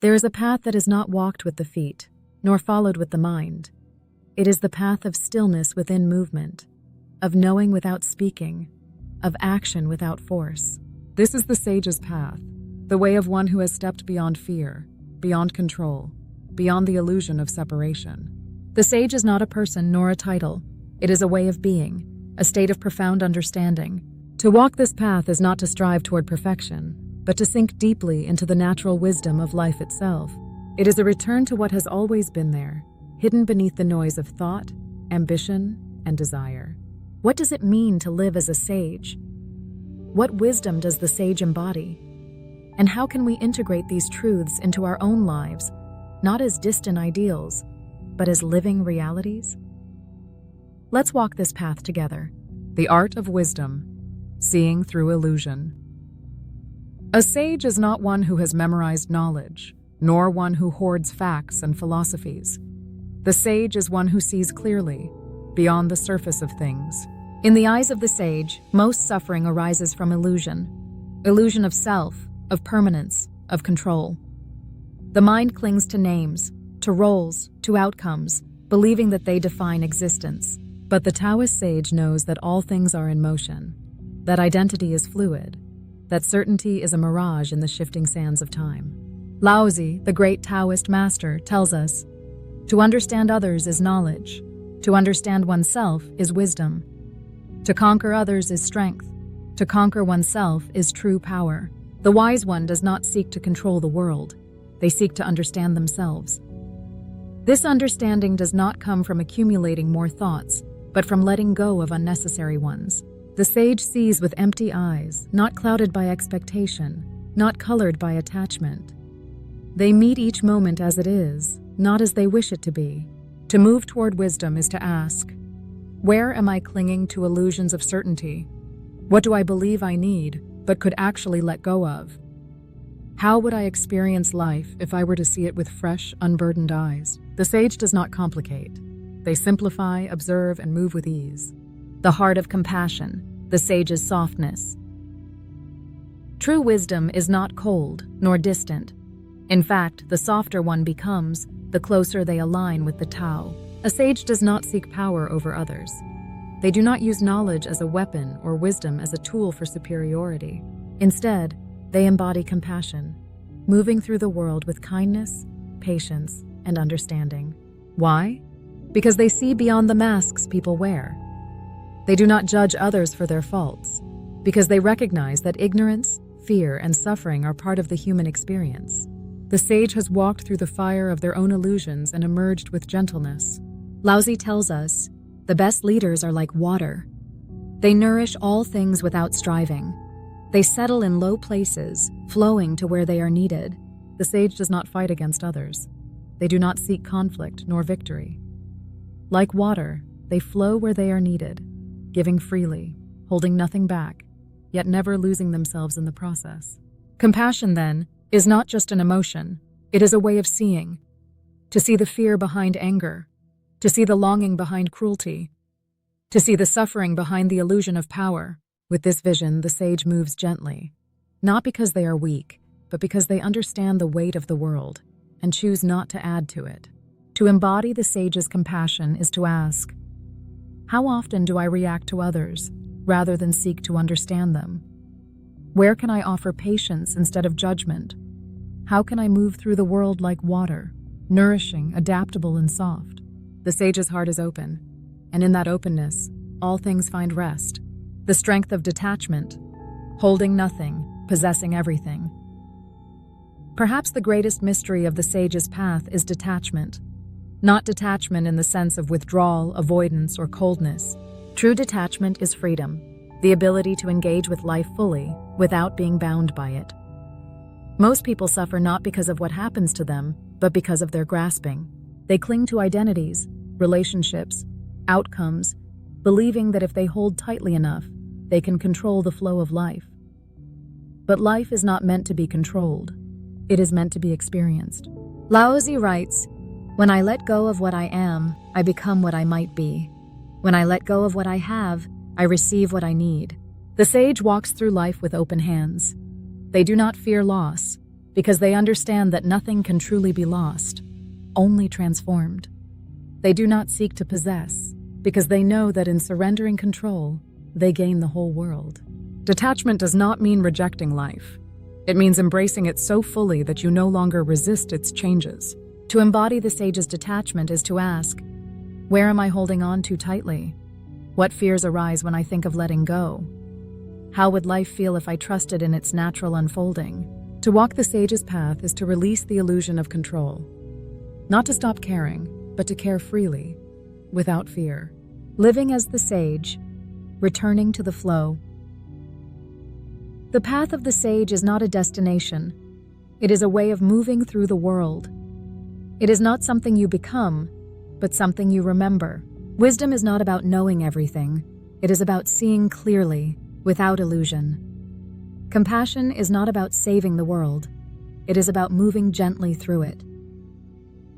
There is a path that is not walked with the feet, nor followed with the mind. It is the path of stillness within movement, of knowing without speaking, of action without force. This is the sage's path, the way of one who has stepped beyond fear, beyond control, beyond the illusion of separation. The sage is not a person nor a title. It is a way of being, a state of profound understanding. To walk this path is not to strive toward perfection, but to sink deeply into the natural wisdom of life itself. It is a return to what has always been there, hidden beneath the noise of thought, ambition, and desire. What does it mean to live as a sage? What wisdom does the sage embody? And how can we integrate these truths into our own lives, not as distant ideals, but as living realities? Let's walk this path together. The art of wisdom, seeing through illusion. A sage is not one who has memorized knowledge, nor one who hoards facts and philosophies. The sage is one who sees clearly, beyond the surface of things. In the eyes of the sage, most suffering arises from illusion. Illusion of self, of permanence, of control. The mind clings to names, to roles, to outcomes, believing that they define existence. But the Taoist sage knows that all things are in motion, that identity is fluid, that certainty is a mirage in the shifting sands of time. Laozi, the great Taoist master, tells us, to understand others is knowledge, to understand oneself is wisdom, to conquer others is strength, to conquer oneself is true power. The wise one does not seek to control the world, they seek to understand themselves. This understanding does not come from accumulating more thoughts, but from letting go of unnecessary ones. The sage sees with empty eyes, not clouded by expectation, not colored by attachment. They meet each moment as it is, not as they wish it to be. To move toward wisdom is to ask, where am I clinging to illusions of certainty? What do I believe I need, but could actually let go of? How would I experience life if I were to see it with fresh, unburdened eyes? The sage does not complicate. They simplify, observe, and move with ease. The heart of compassion, the sage's softness. True wisdom is not cold nor distant. In fact, the softer one becomes, the closer they align with the Tao. A sage does not seek power over others. They do not use knowledge as a weapon or wisdom as a tool for superiority. Instead, they embody compassion, moving through the world with kindness, patience, and understanding. Why? Because they see beyond the masks people wear. They do not judge others for their faults, because they recognize that ignorance, fear, and suffering are part of the human experience. The sage has walked through the fire of their own illusions and emerged with gentleness. Laozi tells us, the best leaders are like water. They nourish all things without striving. They settle in low places, flowing to where they are needed. The sage does not fight against others. They do not seek conflict nor victory. Like water, they flow where they are needed, giving freely, holding nothing back, yet never losing themselves in the process. Compassion, then, is not just an emotion. It is a way of seeing. To see the fear behind anger, to see the longing behind cruelty, to see the suffering behind the illusion of power. With this vision, the sage moves gently, not because they are weak, but because they understand the weight of the world and choose not to add to it. To embody the sage's compassion is to ask, how often do I react to others rather than seek to understand them? Where can I offer patience instead of judgment? How can I move through the world like water, nourishing, adaptable, and soft? The sage's heart is open, and in that openness, all things find rest. The strength of detachment, holding nothing, possessing everything. Perhaps the greatest mystery of the sage's path is detachment. Not detachment in the sense of withdrawal, avoidance, or coldness. True detachment is freedom, the ability to engage with life fully without being bound by it. Most people suffer not because of what happens to them, but because of their grasping. They cling to identities, relationships, outcomes, believing that if they hold tightly enough, they can control the flow of life. But life is not meant to be controlled. It is meant to be experienced. Laozi writes, when I let go of what I am, I become what I might be. When I let go of what I have, I receive what I need. The sage walks through life with open hands. They do not fear loss. because they understand that nothing can truly be lost, only transformed. They do not seek to possess, because they know that in surrendering control, they gain the whole world. Detachment does not mean rejecting life. It means embracing it so fully that you no longer resist its changes. To embody the sage's detachment is to ask, where am I holding on too tightly? What fears arise when I think of letting go? How would life feel if I trusted in its natural unfolding? To walk the sage's path is to release the illusion of control. Not to stop caring, but to care freely, without fear. Living as the sage, returning to the flow. The path of the sage is not a destination. It is a way of moving through the world. It is not something you become, but something you remember. Wisdom is not about knowing everything. It is about seeing clearly, without illusion. Compassion is not about saving the world. It is about moving gently through it.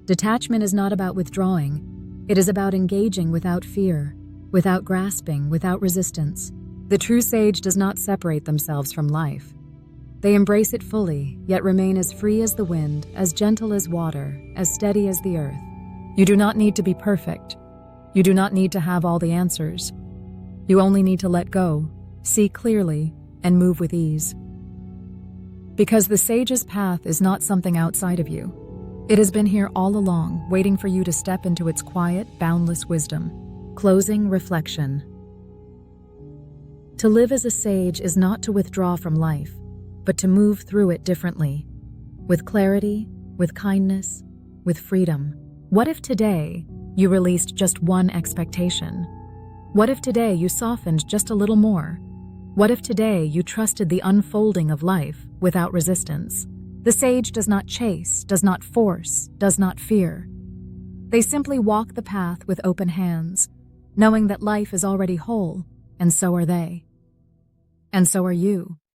Detachment is not about withdrawing. It is about engaging without fear, without grasping, without resistance. The true sage does not separate themselves from life. They embrace it fully, yet remain as free as the wind, as gentle as water, as steady as the earth. You do not need to be perfect. You do not need to have all the answers. You only need to let go, see clearly, and move with ease. Because the sage's path is not something outside of you. It has been here all along, waiting for you to step into its quiet, boundless wisdom. Closing reflection. To live as a sage is not to withdraw from life, but to move through it differently, with clarity, with kindness, with freedom. What if today you released just one expectation? What if today you softened just a little more? What if today you trusted the unfolding of life without resistance? The sage does not chase, does not force, does not fear. They simply walk the path with open hands, knowing that life is already whole, and so are they. And so are you.